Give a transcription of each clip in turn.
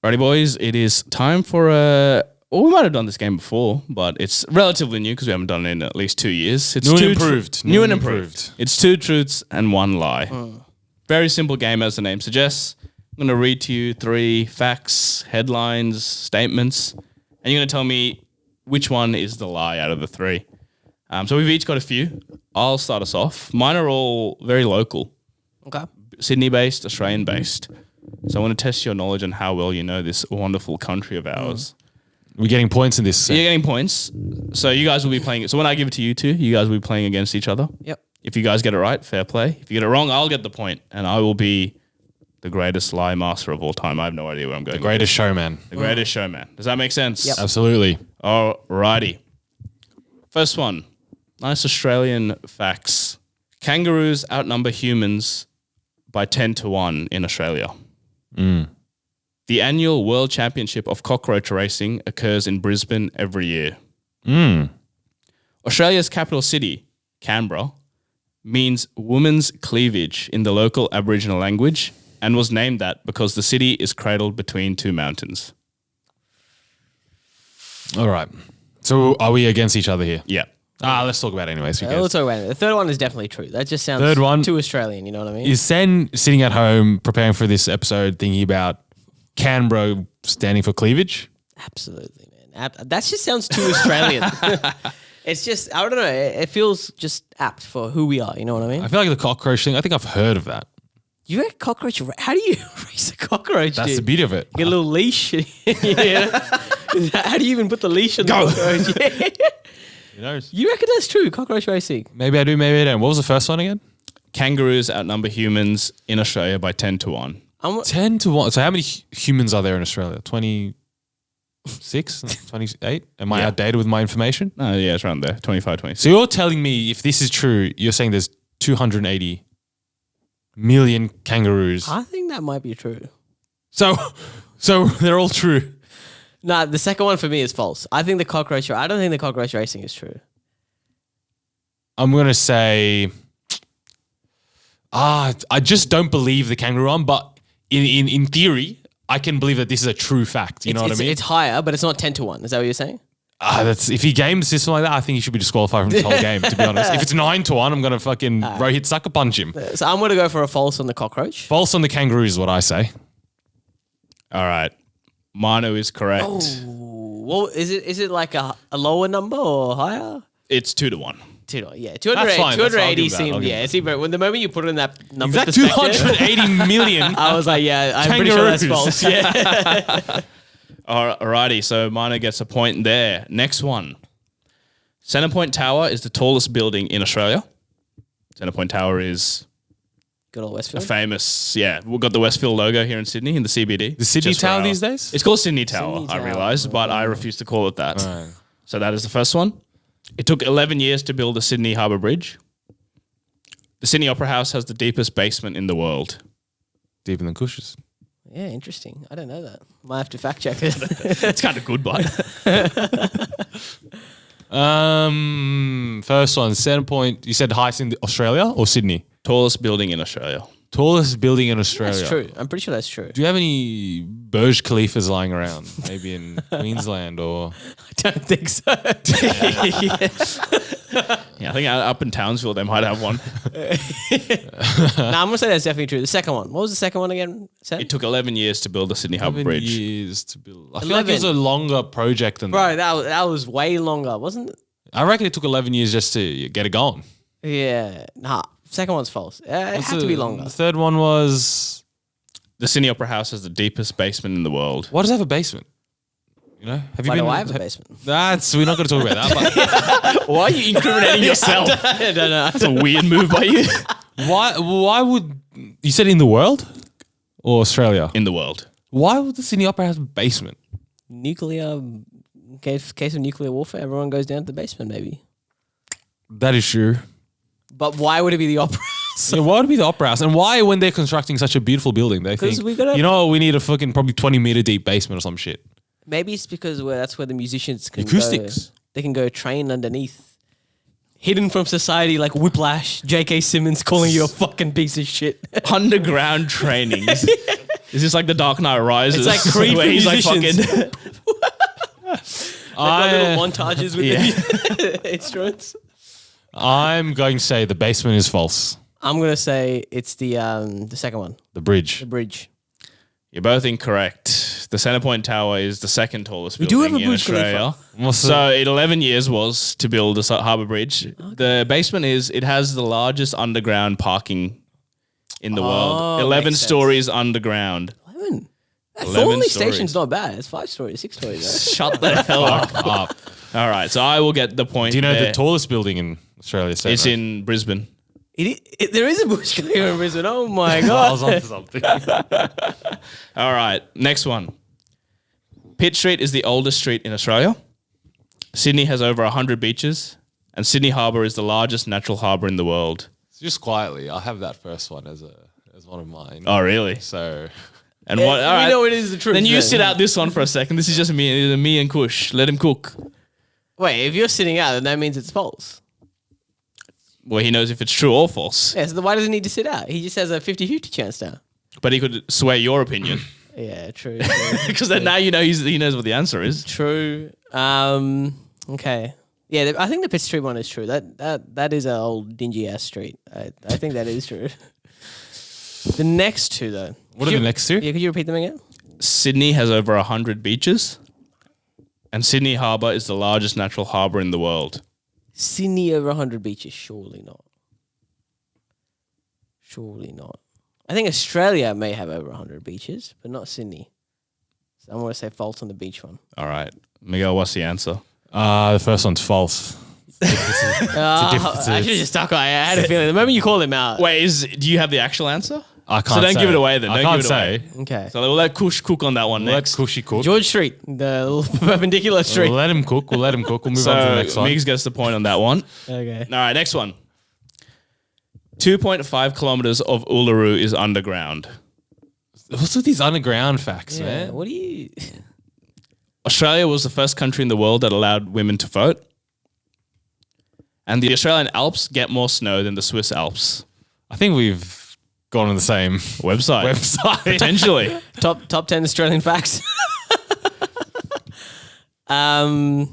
Righty, boys. It is time for well, we might have done this game before, but it's relatively new because we haven't done it in at least 2 years. It's new and improved. It's 2 truths and 1 lie. Very simple game, as the name suggests. I'm going to read to you 3 facts, headlines, statements, and you're going to tell me which one is the lie out of the 3. So we've each got a few. I'll start us off. Mine are all very local. Okay. Sydney-based, Australian-based. So I want to test your knowledge on how well you know this wonderful country of ours. We're getting points in this. You're getting points. So you guys will be playing it. So when I give it to you two, you guys will be playing against each other. Yep. If you guys get it right, fair play. If you get it wrong, I'll get the point, and I will be the greatest lie master of all time. I have no idea where I'm going. The greatest showman. The greatest showman. Does that make sense? Yep. Absolutely. Alrighty. First one. Nice Australian facts. Kangaroos outnumber humans by 10-1 in Australia. The annual World Championship of Cockroach Racing occurs in Brisbane every year. Australia's capital city, Canberra, means woman's cleavage in the local Aboriginal language and was named that because the city is cradled between 2 mountains. All right. So are we against each other here? Yeah. Let's talk about it anyways. We'll talk about it. The third one is definitely true. That just sounds Third one- too Australian, you know what I mean? Is Sen sitting at home preparing for this episode thinking about Canberra standing for cleavage? Absolutely, man. That just sounds too Australian. It's just, I don't know, it feels just apt for who we are, you know what I mean? I feel like the cockroach thing, I think I've heard of that. You're a cockroach. How do you raise a cockroach, That's dude? the beauty of it. Get a little leash. How do you even put the leash on the cockroach? Who knows? You reckon that's true, cockroach racing? Maybe I do, maybe I don't. What was the first one again? Kangaroos outnumber humans in Australia by 10-1. 10-1. So how many humans are there in Australia? 26? 28? Am I outdated with my information? No, yeah, it's around there. 25, 26. So you're telling me if this is true, you're saying there's 280 million kangaroos. I think that might be true. So they're all true. Nah, the second one for me is false. I don't think the cockroach racing is true. I'm going to say, I just don't believe the kangaroo one, but in theory, I can believe that this is a true fact. You know what I mean? It's higher, but it's not 10-1. Is that what you're saying? That's if he games system like that, I think he should be disqualified from this whole game, to be honest. If it's 9-1, I'm going to fucking Rohit sucker punch him. So I'm going to go for a false on the cockroach. False on the kangaroos is what I say. All right. Manu is correct. Well, is it like a lower number or higher? It's 2-1. 200, yeah, That's fine. 280 I'll seemed, give yeah. See, but when the moment you put it in that number Is that perspective, 280 million? I was like, yeah, I'm pretty sure that's Kangaroos. false. Yeah. Alrighty, so Manu gets a point there. Next one. Centrepoint Tower is the tallest building in Australia. Centrepoint Tower is Good old a Westfield. famous, we've got the Westfield logo here in Sydney, in the CBD. The Sydney Just for Tower our- these days? It's called Sydney Tower, Sydney I Tower. realise, but I refuse to call it that. Right. So that is the first one. It took 11 years to build the Sydney Harbour Bridge. The Sydney Opera House has the deepest basement in the world. Deeper than Kush's. Yeah, interesting. I don't know that. Might have to fact check it. It's kind of good, but First one, Centrepoint. You said highest in Australia or Sydney? tallest building in Australia. Tallest building in Australia. That's true. I'm pretty sure that's true. Do you have any Burj Khalifas lying around? Maybe in Queensland or... I don't think so. Yeah, I think up in Townsville they might have one. Nah, I'm going to say that's definitely true. The second one. What was the second one again? Say? It took 11 years to build the Sydney Harbour 11 Bridge. years to build. I feel like it was 11. a longer project than Bro, that. that was way longer, wasn't it? I reckon it took 11 years just to get it going. Yeah. Nah, second one's false. It had to be longer. The third one was... The Sydney Opera House has the deepest basement in the world. What does have a basement? You know, have Why you do been? I have a basement? We're not going to talk about that. Why are you incriminating yourself? I don't know. That's a weird move by you. But why would you said in the world or Australia? In the world. Why would the Sydney Opera have a basement? Nuclear, case of nuclear warfare, everyone goes down to the basement maybe. That is true. But why would it be the opera? So why would it be the Opera House? And why, when they're constructing such a beautiful building, they think, we gotta- you know, we need a fucking probably 20-meter deep basement or some shit. Maybe it's because that's where the musicians can Acoustics. go. They can go train underneath. Hidden from society like Whiplash, J.K. Simmons calling you a fucking piece of shit. Underground trainings. Is this like the Dark Knight Rises? It's like Creed where for he's like musicians. fucking. They've got little montages with the instruments. I'm going to say the basement is false. I'm gonna say it's the second one, The bridge. the bridge. You're both incorrect. The Centrepoint Tower is the second tallest We do building have a in Burj Australia. What's So it 11 years was to build the Harbour Bridge. The basement it has the largest underground parking in the world. 11 makes sense. stories underground. 11. 11 Thornley stories. Station's not bad. It's 5 stories, 6 stories. Shut the hell up. up. All right, so I will get the point. Do you know there. the tallest building in Australia? It's in Brisbane. There is a Burj Khalifa in Brisbane. Oh my I god! was onto something. All right, next one. Pitt Street is the oldest street in Australia. Sydney has over 100 beaches, and Sydney Harbour is the largest natural harbour in the world. Just quietly, I'll have that first one as one of mine. Oh, really? So And what? All we right. know it is the truth. Then you sit out this one for a second. This is just me and Kush. Let him cook. Wait, if you're sitting out, then that means it's false. Well, he knows if it's true or false. Yeah, so why does he need to sit out? He just has a 50-50 chance now. But he could sway your opinion. Yeah, true. Because then now you know he knows what the answer is. True. Okay. Yeah, I think the Pitt Street one is true. That is an old dingy ass street. I think that is true. The next two though. what are the next two? Yeah, could you repeat them again? Sydney has over 100 beaches. And Sydney Harbour is the largest natural harbour in the world. Sydney over 100 beaches, surely not. Surely not. I think Australia may have over 100 beaches, but not Sydney. So I'm going to say false on the beach one. All right. Miguel, what's the answer? The first one's false. I should have just stuck. I had a feeling. The moment you call him out. Wait, do you have the actual answer? I can't So don't say. give it away then. I Don't can't give it away. say. Okay. So we'll let Kush cook on that one Let next. Cushy cook. George Street, the perpendicular street. We'll let him cook. We'll move on to the next So one. Migs gets the point on that one. Okay. All right, next one. 2.5 kilometers of Uluru is underground. What's with these underground facts, Yeah. man? What do you? Australia was the first country in the world that allowed women to vote. And the Australian Alps get more snow than the Swiss Alps. I think we've gone on the same Website. Potentially. top 10 Australian facts. I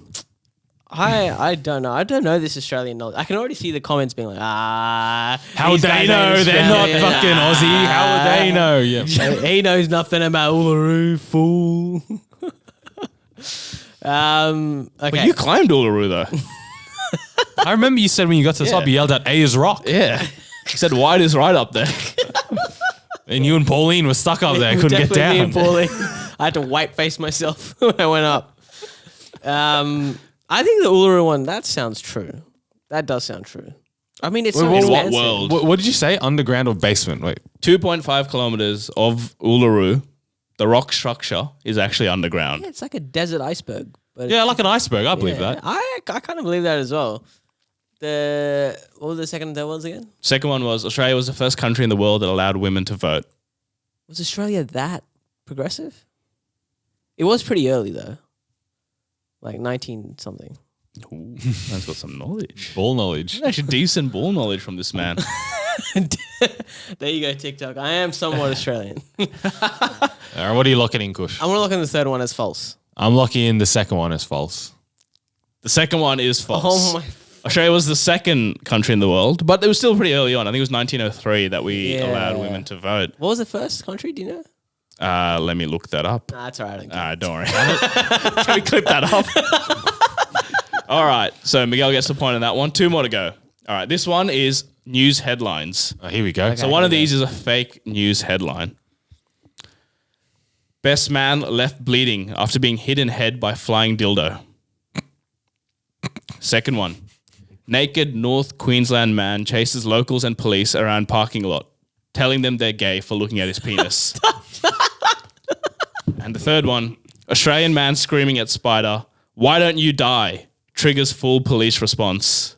don't know. I don't know this Australian knowledge. I can already see the comments being like, How would these they guys know? ain't They're not Australian. fucking Aussie. How would they know? Yeah. He knows nothing about Uluru, fool. Okay. But you climbed Uluru though. I remember you said when you got to the top, you yelled out, A is rock. Yeah. He said white is right up there. And you and Pauline were stuck up there, couldn't get Definitely me down. and Paulie. I had to white face myself when I went up. I think the Uluru one, that sounds true. That does sound true. I mean, it's so In what expensive. world? What did you say? Underground or basement? Wait. 2.5 kilometers of Uluru, the rock structure, is actually underground. Yeah, it's like a desert iceberg. But Yeah, like an iceberg. I believe yeah, that. I kind of believe that as well. What were the second and third ones again? Second one was Australia was the first country in the world that allowed women to vote. Was Australia that progressive? It was pretty early though. Like 19 something. Ooh, man's got some knowledge. Ball knowledge. Actually, decent ball knowledge from this man. There you go, TikTok. I am somewhat Australian. All right, what are you locking in, Kush? I'm gonna look in the third one as false. I'm locking in the second one as false. The second one is false. Oh my! Australia was the second country in the world, but it was still pretty early on. I think it was 1903 that we Yeah. allowed women to vote. What was the first country? Do you know? Let me look that up. Nah, that's all right. I don't care. Don't worry. Can we clip that off? All right. So Miguel gets the point on that one. 2 more to go. All right. This one is news headlines. Oh, here we go. So one of these is a fake news headline. Best man left bleeding after being hit in head by flying dildo. Second one. Naked North Queensland man chases locals and police around parking lot, telling them they're gay for looking at his penis. And the third one. Australian man screaming at spider, "Why don't you die?" triggers full police response.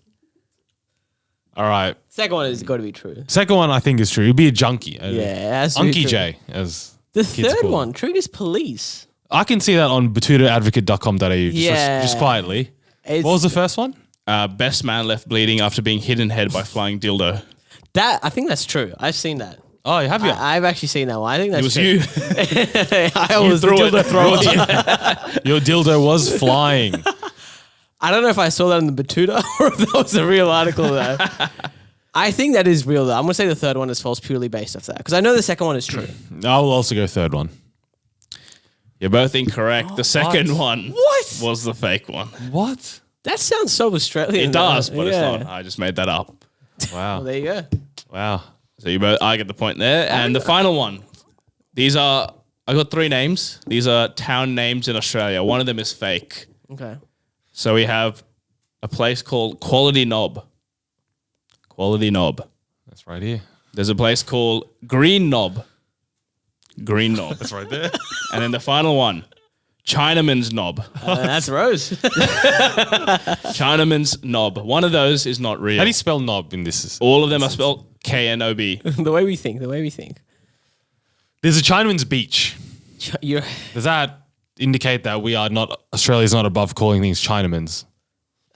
All right. Second one has got to be true. Second one I think is true. It'd be a junkie. Yeah, it has to be Unky true. J, as The kids third call one him. triggers police. I can see that on batutoadvocate.com.au. Yeah. Just quietly. It's, What was the first one? Best man left bleeding after being hit in head by flying dildo. that? I think that's true. I've seen that. Oh, have you? I've actually seen that one. I think It that's was true. you. I was the threw dildo it. thrower. Your dildo was flying. I don't know if I saw that in the Batuta or if that was a real article though. I think that is real though. I'm going to say the third one is false purely based off that because I know the second one is true. I will also go third one. You're both incorrect. The second one was the fake one. What? That sounds so Australian. It does, but it's Yeah. not. I just made that up. Wow. Well, there you go. Wow. So I get the point there. And the final one. I got 3 names. These are town names in Australia. One of them is fake. Okay. So we have a place called Quality Knob. Quality Knob. That's right here. There's a place called Green Knob. Green Knob. That's right there. And then the final one, Chinaman's Knob. That's Rose. Chinaman's Knob. One of those is not real. How do you spell knob in this? All of them are spelled K-N-O-B. the way we think. There's a Chinaman's beach. You're Does that indicate that Australia's not above calling things Chinamans?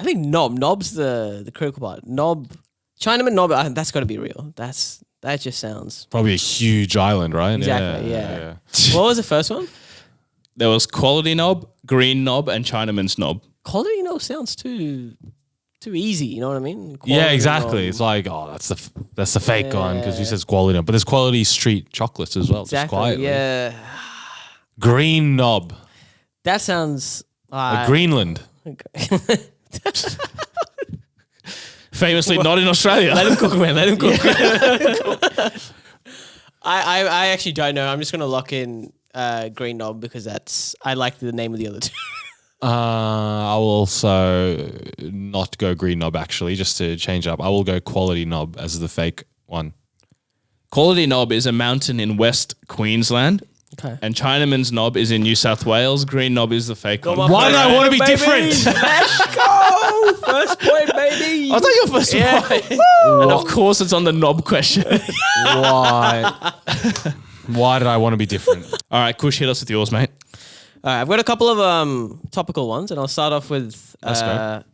I think knob's the critical part. Chinaman knob. That's got to be real. That just sounds Probably a huge island, right? exactly. Yeah. What was the first one? There was Quality Knob, Green Knob, and Chinaman's Knob. Quality knob sounds too easy. You know what I mean? Yeah, Quality exactly. knob. It's like, that's the fake one because he says quality knob, but there's quality street chocolates as well. Just Exactly. quietly. Yeah. Green knob, That sounds. Greenland. Famously not in Australia. Let him cook, man. Let him cook. I actually don't know. I'm just gonna lock in Green Knob because I like the name of the other two. I will also not go green knob actually, just to change up. I will go quality knob as the fake one. Quality Knob is a mountain in West Queensland. Okay. And Chinaman's Knob is in New South Wales. Green Knob is the fake one. Why did I want to be different? Let's go! First point, baby. I thought your first one. And of course it's on the knob question. Why? Why did I want to be different? All right, Kush, hit us with yours, mate. All right, I've got a couple of topical ones, and I'll start off with the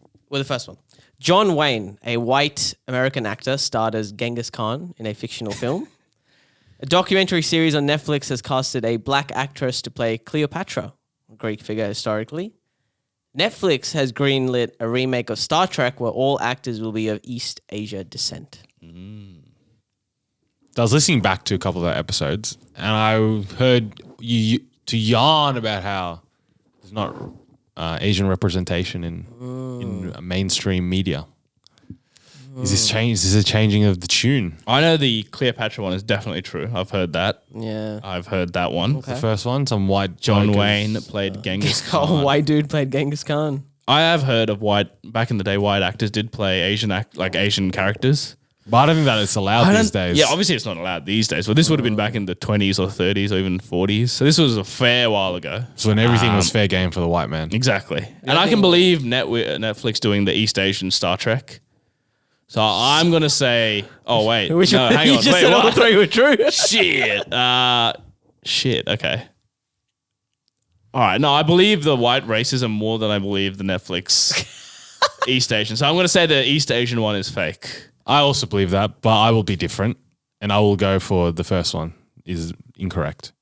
first one. John Wayne, a white American actor, starred as Genghis Khan in a fictional film. A documentary series on Netflix has casted a black actress to play Cleopatra, a Greek figure historically. Netflix has greenlit a remake of Star Trek where all actors will be of East Asia descent. I was listening back to a couple of our episodes, and I heard you to yarn about how there's not Asian representation in mainstream media. Is this a changing of the tune? I know the Cleopatra one is definitely true. I've heard that. Yeah. I've heard that one. The first one, some white John bloke Wayne played Genghis Khan. Oh, white dude played Genghis Khan. I have heard of back in the day, white actors did play Asian characters. But I don't think that it's allowed these days. Yeah, obviously it's not allowed these days, but this would have been back in the 20s or 30s or even 40s. So this was a fair while ago. So when everything was fair game for the white man. Exactly. And I can believe Netflix doing the East Asian Star Trek. So I'm going to say, oh, wait. Which no, hang you on. just Wait, said all what? three were true. Shit. Okay. All right. No, I believe the white racism more than I believe the Netflix East Asian. So I'm going to say the East Asian one is fake. I also believe that, but I will be different, and I will go for the first one is incorrect.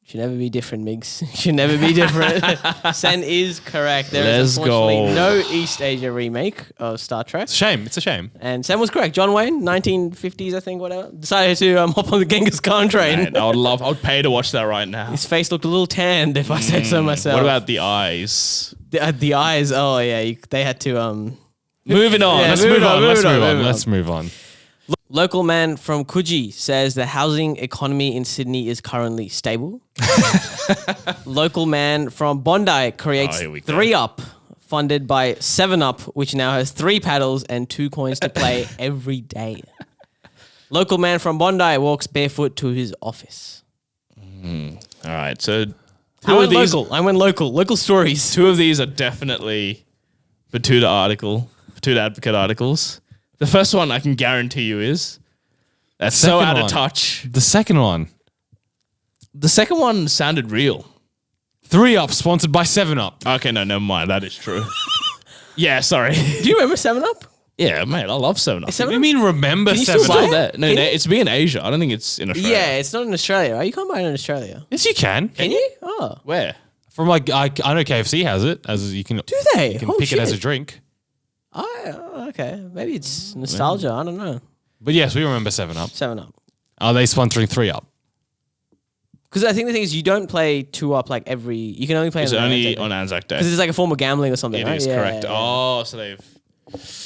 Should never be different, Migs. Should never be different. Sen is correct. There is Let's go. unfortunately no East Asia remake of Star Trek. It's a shame. It's a shame. And Sen was correct. John Wayne, 1950s, I think, whatever. Decided to hop on the Genghis Khan train. Man, I would pay to watch that right now. His face looked a little tanned, if I say so myself. What about the eyes? the eyes? Oh, yeah. They had to... Moving on. Yeah, Let's moving move on. on, Let's moving move on, on. moving Let's move on. Local man from Coogee says the housing economy in Sydney is currently stable. Local man from Bondi creates here we go. 3-Up, funded by 7-Up, which now has 3 paddles and 2 coins to play every day. Local man from Bondi walks barefoot to his office. All right. So I went local. Local stories. 2 of these are definitely Batuta Advocate articles. The first one I can guarantee you that's so Second out of one. touch. The second one. The second one sounded real. 3-Up, sponsored by 7-Up. Okay, no, never mind. That is true. Yeah, sorry. Do you remember 7-Up? Yeah, mate, I love 7 Up. What do you mean remember Can you still 7 buy Up? it? That. No, it's big in Asia. I don't think it's in Australia. Yeah, it's not in Australia, right? You can't buy it in Australia. Yes, you can. Can you? Oh. Where? From like I know KFC has it as you can. Do they? You can Oh, pick it as a shit. drink. Okay. Maybe it's nostalgia. I don't know. But yes, we remember 7 Up. 7 Up. Are they sponsoring 3 Up? Because I think the thing is, you don't play 2 Up like every. You can only play It's only on Anzac Day. Because it's like a form of gambling or something. It right? is Yeah, correct. yeah. Oh, so they've...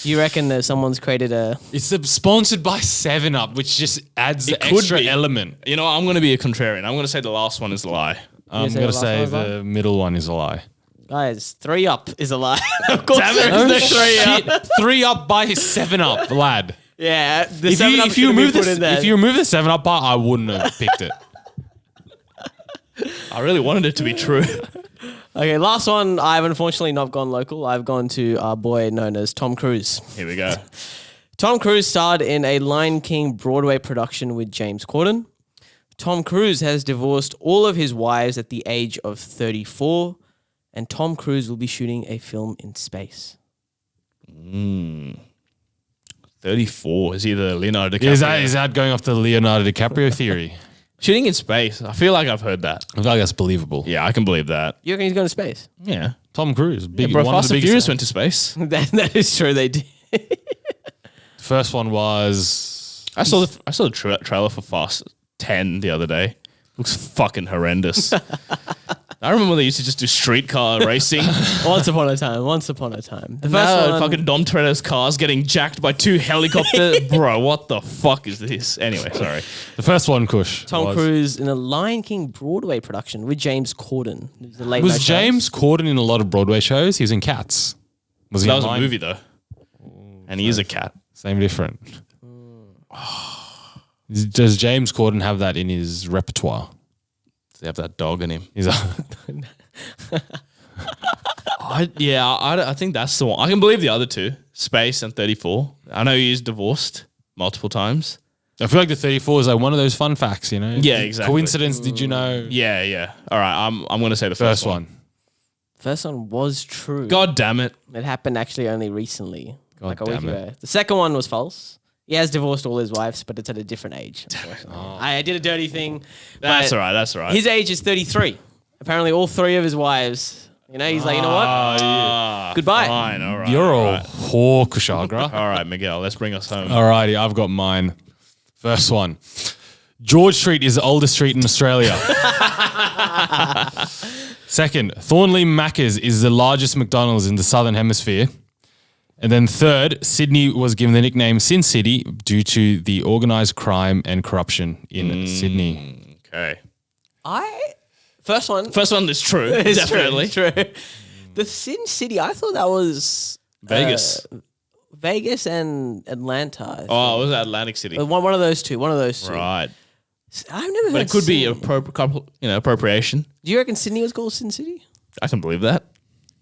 You reckon that someone's created a. It's sponsored by 7 Up, which just adds the could extra be. element. You know what? I'm going to be a contrarian. I'm going to say the last one is a lie. I'm say going the to last say one is a lie? the middle one is a lie. Guys, 3 Up is a lie. Of course, Damn it. there is no Oh, 3 Up. shit. 3 Up by 7 Up, lad. Yeah, the If 7 you, Up if, you should be remove put in there. if you remove the 7 Up part, I wouldn't have picked it. I really wanted it to be true. Okay, last one. I've unfortunately not gone local. I've gone to our boy known as Tom Cruise. Here we go. Tom Cruise starred in a Lion King Broadway production with James Corden. Tom Cruise has divorced all of his wives at the age of 34, and Tom Cruise will be shooting a film in space. 34 is either Leonardo DiCaprio. Is that going off the Leonardo DiCaprio theory? Shooting in space. I feel like I've heard that. I feel like that's believable. Yeah, I can believe that. You reckon he's going to space? Yeah. Tom Cruise, big, Bro, one of Fast the and biggest. Furious went to space. that is true, they did. First one was I saw the trailer for Fast 10 the other day. Looks fucking horrendous. I remember when they used to just do streetcar racing. Once upon a time. The first Now one, fucking Dom Toretto's car's getting jacked by 2 helicopters. Bro, what the fuck is this? Anyway, sorry. the first one. Kush. Tom was, Cruise in a Lion King Broadway production with James Corden. It was the late Was night shows. James Corden in a lot of Broadway shows? He was in Cats. Was he That in was a Lion- movie though. And he is a cat. Same different. Does James Corden have that in his repertoire? Does he have that dog in him? He's I think that's the one. I can believe the other two, Space and 34. I know he's divorced multiple times. I feel like the 34 is like one of those fun facts, you know? Yeah, exactly. Coincidence, did you know? Yeah. All right, I'm going to say the First one. First one was true. God damn it. It happened actually only recently, like a week damn it. ago. The second one was false. He has divorced all his wives, but it's at a different age. I did a dirty thing. That's but all right. That's all right. His age is 33. Apparently, all 3 of his wives. You know, he's like, you know what? Goodbye. Fine. All right. You're all a right. whore, Kushagra. All right, Miguel. Let's bring us home. Alrighty, I've got mine. First one. George Street is the oldest street in Australia. Second, Thornley Macca's is the largest McDonald's in the Southern Hemisphere. And then third, Sydney was given the nickname Sin City due to the organised crime and corruption in Sydney. Okay. First one. First one is true. It's Definitely. True. The Sin City, I thought that was Vegas. Vegas and Atlanta. I think. Oh, it was Atlantic City. One of those two. Right. I've never heard But it could be Sydney. appropriation. Do you reckon Sydney was called Sin City? I can believe that.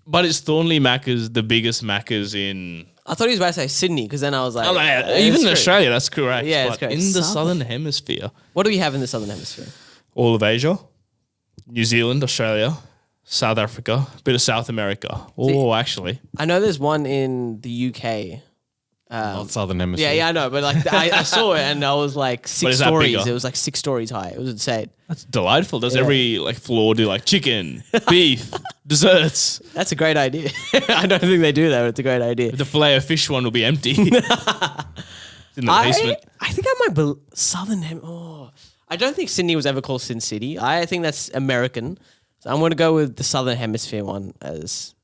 But it's Thornley Macca's the biggest Macca's in... I thought he was about to say Sydney because then I was like, Oh, yeah, even it's in true. Australia, that's correct. Yeah, it's But correct. in the Southern. Southern Hemisphere, What do we have in the Southern Hemisphere? all of Asia, New Zealand, Australia, South Africa, a bit of South America. Oh, actually. I know there's one in the UK. Not Southern Hemisphere. Yeah, I know, but like I saw it and I was like But 6 is that stories. bigger? It was like 6 stories high. It was insane. That's delightful. Does every floor do chicken, beef, desserts? That's a great idea. I don't think they do that, but it's a great idea. The filet of fish one will be empty. In the basement. I think I might be Southern I don't think Sydney was ever called Sin City. I think that's American. So I'm going to go with the Southern Hemisphere one as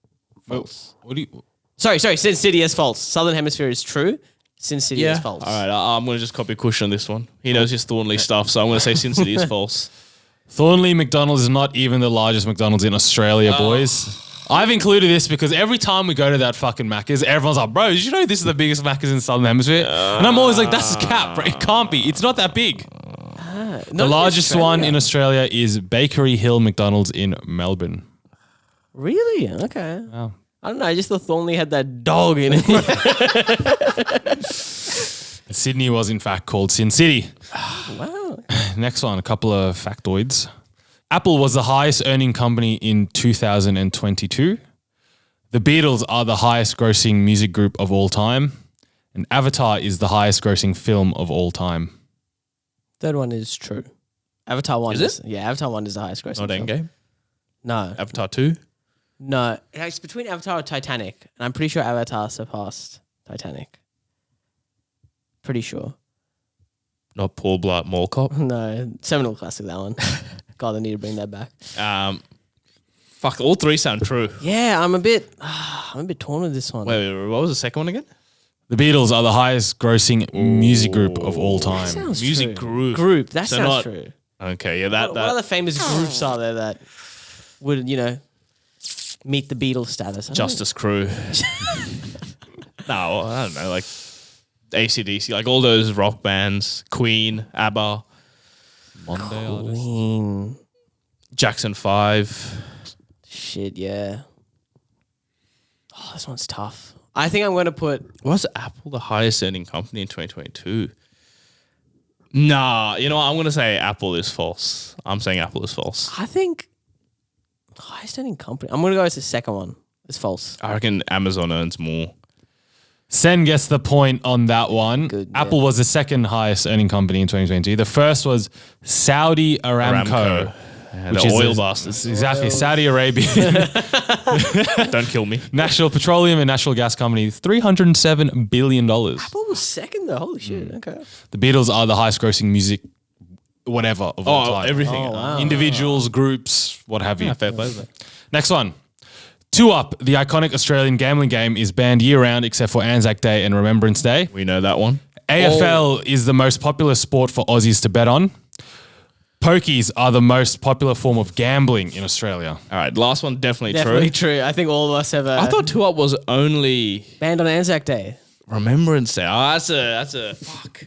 false. What do you... Sorry, Sin City is false. Southern Hemisphere is true. Sin City is false. All right, I'm going to just copy Kush on this one. He knows his Thornley stuff, so I'm going to say Sin City is false. Thornley McDonald's is not even the largest McDonald's in Australia, boys. I've included this because every time we go to that fucking Macca's, everyone's like, bro, did you know this is the biggest Macca's in the Southern Hemisphere? And I'm always like, that's a cap, bro. It can't be. It's not that big. The largest one in Australia is Bakery Hill McDonald's in Melbourne. Really? Okay. Wow. I don't know. I just thought Thornley had that dog in it. Sydney was in fact called Sin City. Wow. Next one, a couple of factoids. Apple was the highest earning company in 2022. The Beatles are the highest grossing music group of all time. And Avatar is the highest grossing film of all time. Third one is true. Avatar 1 Is it? Yeah, Avatar 1 is the highest grossing Not film. Endgame. No. Avatar 2. No. It's between Avatar and Titanic. And I'm pretty sure Avatar surpassed Titanic. Pretty sure. Not Paul Blart Mall Cop. No. Seminal classic, that one. God, I need to bring that back. Fuck, all three sound true. Yeah, I'm a bit torn with this one. Wait, what was the second one again? The Beatles are the highest grossing music group of all time. That sounds Music true. group. That So sounds not- true. Okay, yeah, that. What other famous groups are there that would, meet the Beatles status? I don't Justice Crew. No, I don't know, like AC/DC, like all those rock bands, Queen, ABBA, Monday know. artist. Queen. Jackson 5. Shit, yeah. Oh, this one's tough. I think I'm going to put... Was Apple the highest earning company in 2022? Nah, you know what? I'm going to say Apple is false. I'm saying Apple is false. I think... highest earning company. I'm going to go with the second one. It's false. I reckon Amazon earns more. Sen gets the point on that one. Good, Apple yeah. was the second highest earning company in 2022. The first was Saudi Aramco. Yeah, which the is oil a- bastards. Exactly. Saudi Arabia. Don't kill me. National Petroleum and Natural Gas Company, $307 billion. Apple was second though. Holy shit. Okay. The Beatles are the highest grossing music, whatever, of all Oh, time. everything. Oh, wow. Individuals, groups, what have you. Yeah, fair play. Next one. 2Up, the iconic Australian gambling game, is banned year-round except for Anzac Day and Remembrance Day. We know that one. AFL is the most popular sport for Aussies to bet on. Pokies are the most popular form of gambling in Australia. All right, last one definitely Definitely true. true. I think all of us have I thought 2 Up was only banned on Anzac Day. Remembrance Day. Oh, that's a fuck.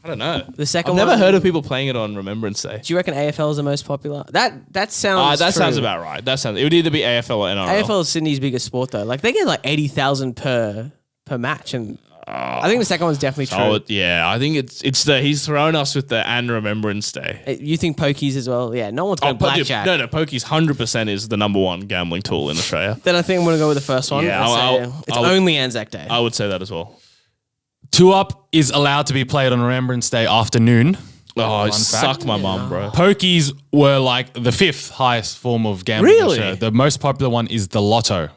I don't know. The second I've never one- heard of people playing it on Remembrance Day. Do you reckon AFL is the most popular? That sounds That true. sounds about right. That sounds. It would either be AFL or NRL. AFL is Sydney's biggest sport though. Like they get like 80,000 per match, and I think the second one's definitely true. Oh yeah, I think it's the he's thrown us with the and Remembrance Day. You think pokies as well? Yeah, no one's going blackjack. No, Pokies 100% is the number one gambling tool in Australia. Then I think I'm going to go with the first one. Yeah, and say it's only Anzac Day. I would say that as well. 2Up is allowed to be played on Remembrance Day afternoon. Oh, Fun suck fact. my mum, bro. Pokies were like the 5th highest form of gambling. in Really? Australia. The most popular one is the Lotto.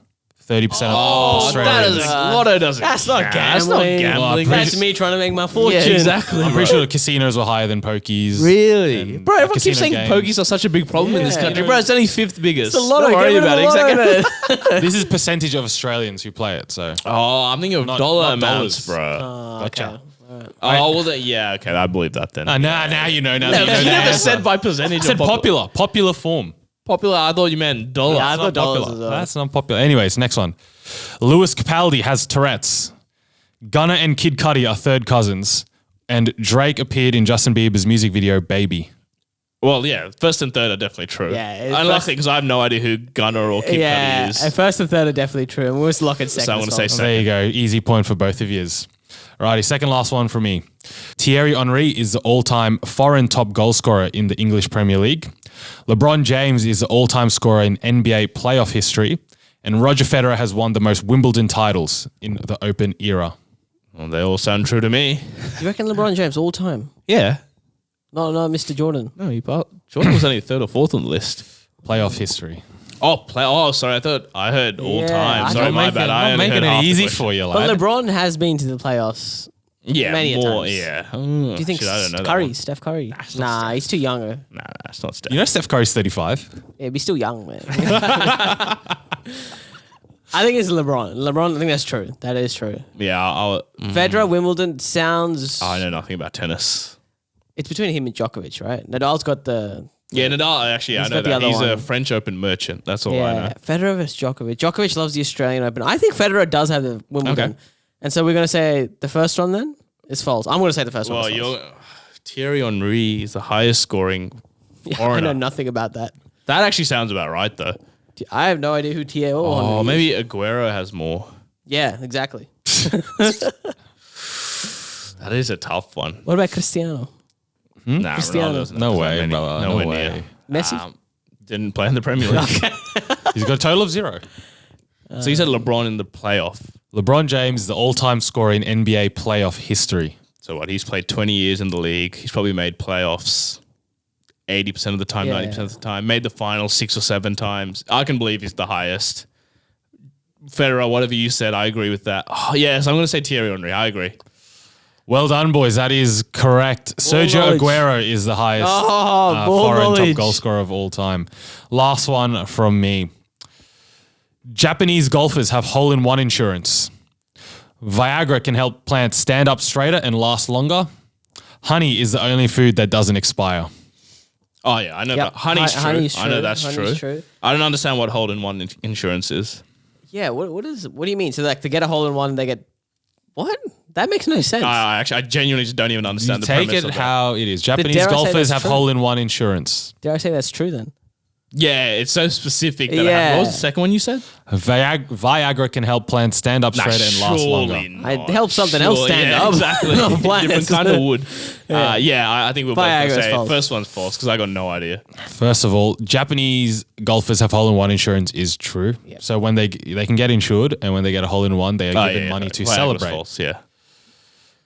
30% of That Australians. is Lotto doesn't. That's not count. That's not gambling. gambling. That's me trying to make my fortune. Yeah, exactly. I'm pretty sure the casinos were higher than Pokies. Really? And Bro, everyone casino keeps saying games. pokies are such a big problem in this Yeah. country. Bro, it's only 5th biggest. It's a Lotto. Don't worry Get rid about of it. the Lotto, Exactly. man. This is percentage of Australians who play it. So Oh, I'm thinking of Not- dollar not amounts, dollars. bro. gotcha. Oh, well, yeah, okay, I believe that then. Now you know. Now No, that you know you the never answer. said by percentage. I said or popular form. Popular, I thought you meant dollar. Yeah, I It's thought not dollars popular. as well. That's not popular. Anyways, next one. Lewis Capaldi has Tourette's. Gunna and Kid Cudi are third cousins. And Drake appeared in Justin Bieber's music video, Baby. Well, yeah, first and third are definitely true. Yeah, Unlikely because I have no idea who Gunna or Kid Yeah, Cudi is. and first and third are definitely true. And we'll just lock it second. I'm gonna as say well. second. There you go. Easy point for both of yous. Alrighty, second last one for me. Thierry Henry is the all-time foreign top goal scorer in the English Premier League. LeBron James is the all-time scorer in NBA playoff history. And Roger Federer has won the most Wimbledon titles in the Open era. Well, they all sound true to me. You reckon LeBron James all time? Yeah. No, Mr. Jordan. No, Jordan was only third or fourth on the list. Playoff history. Oh, sorry. I heard all Yeah, time. I Sorry, don't my bad. I I'm only making heard half it the easy question. for you, But lad. LeBron has been to the playoffs. Yeah, many a more. times. Yeah. Do you think I don't know that Curry, one. Steph Curry? it's Nah, not Steph. he's too younger. Nah, it's not Steph. You know Steph Curry's 35? Yeah, he's still young, man. I think it's LeBron. LeBron, I think that's true. That is true. Yeah, Federer, Wimbledon sounds. I know nothing about tennis. It's between him and Djokovic, right? Nadal's got the. Yeah, Nadal, actually, I He's know got the that. other He's a one. French Open merchant. That's all I Yeah, know. Federer versus Djokovic. Djokovic loves the Australian Open. I think Federer does have the Wimbledon. Okay. And so we're going to say the first one then is false. I'm going to say the first Well, one is false. Thierry Henry is the highest scoring Yeah, I foreigner. know nothing about that. That actually sounds about right, though. I have no idea who Thierry or Oh, Henry is. maybe Aguero has more. Yeah, exactly. That is a tough one. What about Cristiano? Nah, Cristiano. Ronaldo's not No that way, many. brother. Nowhere No near. way. Messi? Didn't play in the Premier League. He's got a total of 0. So you said LeBron in the playoff. LeBron James is the all-time scorer in NBA playoff history. So what? He's played 20 years in the league. He's probably made playoffs 80% of the time, 90% of the time. Made the finals 6 or 7 times. I can believe he's the highest. Federer, whatever you said, I agree with that. Oh, yes, I'm going to say Thierry Henry. I agree. Well done, boys. That is correct. Sergio Aguero is the highest foreign top goal scorer of all time. Last one from me. Japanese golfers have hole-in-one insurance. Viagra can help plants stand up straighter and last longer. Honey is the only food that doesn't expire. Oh, yeah, I know that. Honey's true. I know that's true. I don't understand what hole-in-one insurance is. Yeah, what do you mean? So like to get a hole-in-one, they get... What? That makes no sense. I genuinely just don't even understand the premise take it of how it is. Japanese golfers have hole-in-one insurance. Dare I say that's true then? Yeah, it's so specific that what was the second one you said? Viagra can help plants stand up straighter and last longer. It helps something else stand up. Exactly. Different kind of wood. I think we're both going to say false. First one's false because I got no idea. First of all, Japanese golfers have hole-in-one insurance is true. Yep. So when they can get insured, and when they get a hole-in-one, they are given money to celebrate. False, yeah.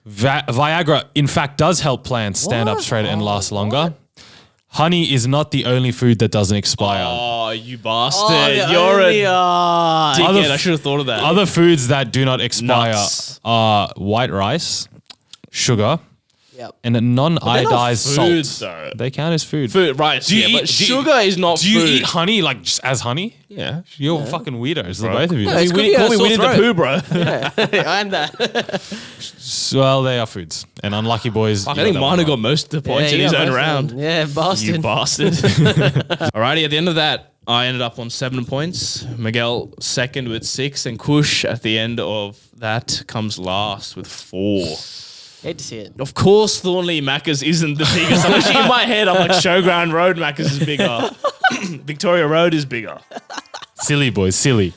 Viagra, in fact, does help plants stand up straighter and last longer. Honey is not the only food that doesn't expire. Oh, you bastard. You're a dickhead. I should have thought of that. Other foods that do not expire are white rice, sugar, and a non-iodized salt. Though. They count as food. Rice, but sugar is not food. Do you eat honey like just as honey? Yeah. You're fucking weirdos, the both of you. No, call me Winnie the Pooh, bro. Yeah, I'm that. Well, they are foods. And unlucky boys. I think Mana got most of the points in his own round. Yeah, bastard. You bastard. Alrighty, at the end of that, I ended up on 7 points. Miguel second with 6, and Kush at the end of that comes last with 4. Hate to see it. Of course, Thornley Macca's isn't the biggest. I'm actually in my head, I'm like, Showground Road Macca's is bigger. Victoria Road is bigger. Silly boys, silly.